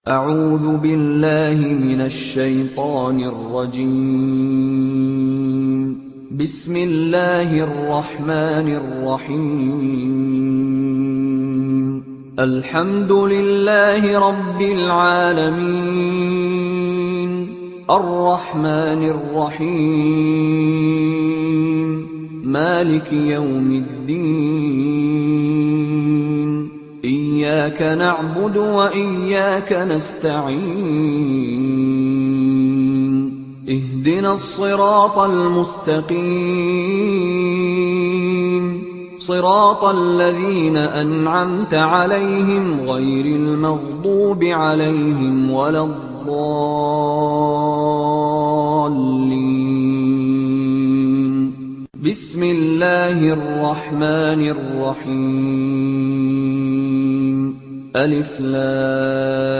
أعوذ بالله من الشيطان الرجيم. بسم الله الرحمن الرحيم. الحمد لله رب العالمين، الرحمن الرحيم، مالك يوم الدين، إياك نعبد وإياك نستعين، اهدنا الصراط المستقيم، صراط الذين أنعمت عليهم غير المغضوب عليهم ولا الضالين. بسم الله الرحمن الرحيم. ألف لام